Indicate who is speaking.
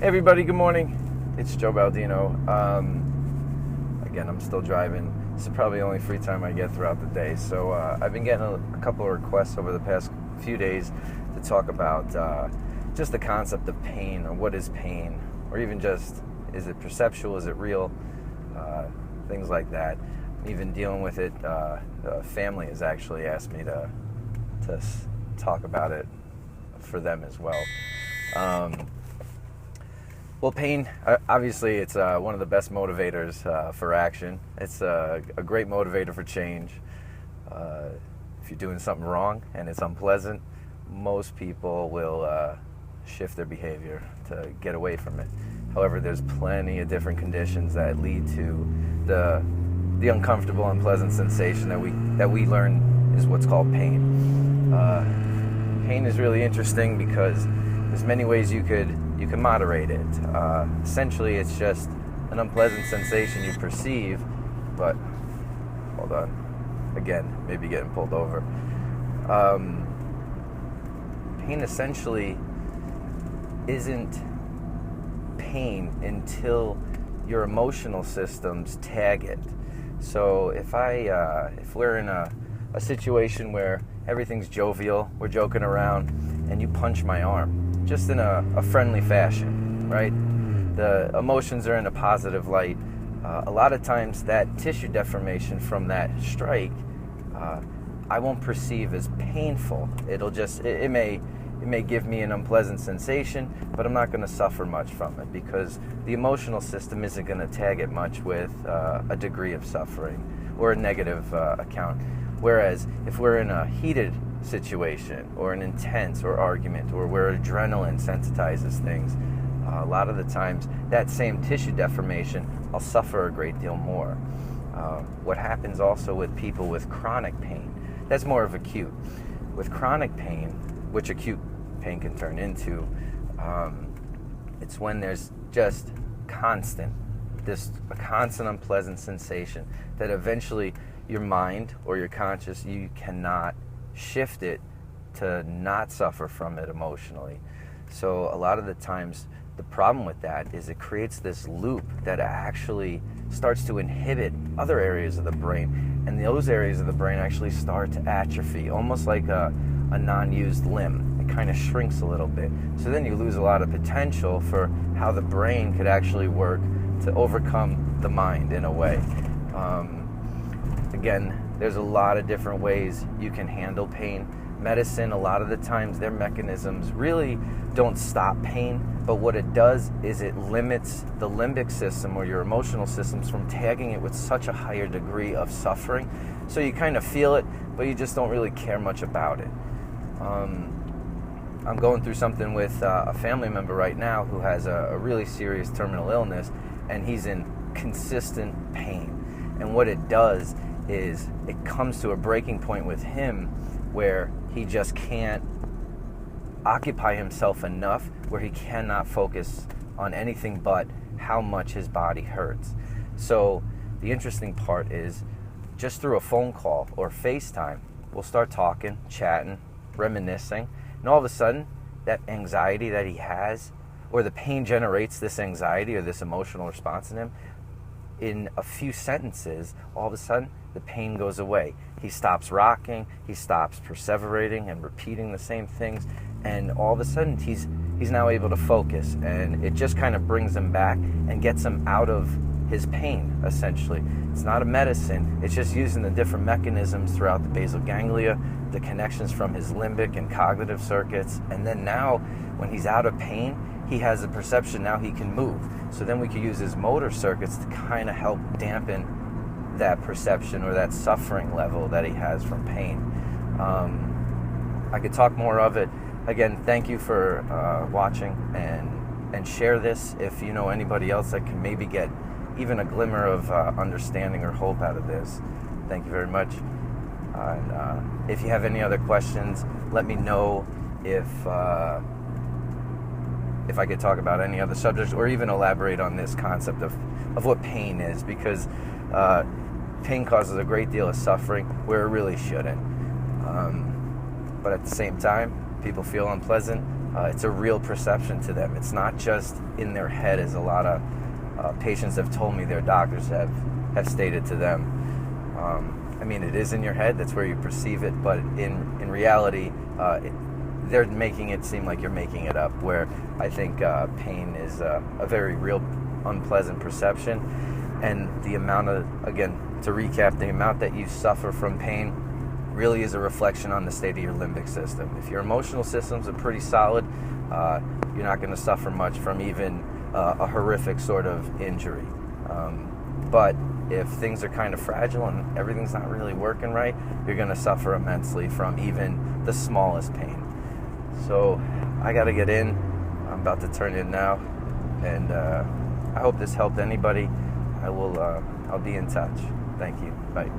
Speaker 1: Hey everybody, good morning. It's Joe Baldino. Again, I'm still driving. This is probably the only free time I get throughout the day. So I've been getting a couple of requests over the past few days to talk about just the concept of pain, or what is pain, or even just, is it perceptual, is it real, things like that. Even dealing with it, family has actually asked me to talk about it for them as well. Well, pain, obviously, it's one of the best motivators for action. It's a great motivator for change. If you're doing something wrong and it's unpleasant, most people will shift their behavior to get away from it. However, there's plenty of different conditions that lead to the uncomfortable, unpleasant sensation that we learn is what's called pain. Pain is really interesting because there's many ways you can moderate it. Essentially, it's just an unpleasant sensation you perceive, but, hold on, again, maybe getting pulled over. Pain essentially isn't pain until your emotional systems tag it. So if we're in a situation where everything's jovial, we're joking around, and you punch my arm, just in a friendly fashion, right? The emotions are in a positive light. A lot of times that tissue deformation from that strike, I won't perceive as painful. It may give me an unpleasant sensation, but I'm not going to suffer much from it because the emotional system isn't going to tag it much with a degree of suffering or a negative account. Whereas if we're in a heated situation or an intense or argument or where adrenaline sensitizes things, a lot of the times that same tissue deformation, I'll suffer a great deal more. What happens also with people with chronic pain, that's more of acute. With chronic pain, which acute pain can turn into, it's when there's just a constant unpleasant sensation that eventually your mind or your conscious, you cannot shift it to not suffer from it emotionally. So a lot of the times the problem with that is it creates this loop that actually starts to inhibit other areas of the brain, and those areas of the brain actually start to atrophy, almost like a non-used limb. It kind of shrinks a little bit. So then you lose a lot of potential for how the brain could actually work to overcome the mind in a way. Again, there's a lot of different ways you can handle pain. Medicine, a lot of the times, their mechanisms really don't stop pain, but what it does is it limits the limbic system or your emotional systems from tagging it with such a higher degree of suffering. So you kind of feel it, but you just don't really care much about it. I'm going through something with a family member right now who has a really serious terminal illness, and he's in consistent pain. And what it does is it comes to a breaking point with him where he just can't occupy himself enough, where he cannot focus on anything but how much his body hurts. So the interesting part is just through a phone call or FaceTime, we'll start talking, chatting, reminiscing, and all of a sudden that anxiety that he has, or the pain generates this anxiety or this emotional response in him, in a few sentences, all of a sudden the pain goes away. He stops rocking, he stops perseverating and repeating the same things, and all of a sudden he's now able to focus, and it just kind of brings him back and gets him out of his pain, essentially. It's not a medicine, it's just using the different mechanisms throughout the basal ganglia, the connections from his limbic and cognitive circuits, and then now when he's out of pain, he has a perception now he can move. So then we could use his motor circuits to kind of help dampen that perception or that suffering level that he has from pain. I could talk more of it. Again, thank you for watching, and share this if you know anybody else that can maybe get even a glimmer of understanding or hope out of this. Thank you very much. And if you have any other questions, let me know if I could talk about any other subjects or even elaborate on this concept of what pain is, because pain causes a great deal of suffering where it really shouldn't. But at the same time, people feel unpleasant, it's a real perception to them. It's not just in their head, as a lot of patients have told me their doctors have stated to them. I mean, it is in your head, that's where you perceive it, but in reality, they're making it seem like you're making it up, where I think pain is a very real, unpleasant perception. And the amount of, again, to recap, the amount that you suffer from pain really is a reflection on the state of your limbic system. If your emotional systems are pretty solid, you're not going to suffer much from even a horrific sort of injury. But if things are kind of fragile and everything's not really working right, you're going to suffer immensely from even the smallest pain. So I got to get in. I'm about to turn in now, and I hope this helped anybody. I'll be in touch. Thank you. Bye.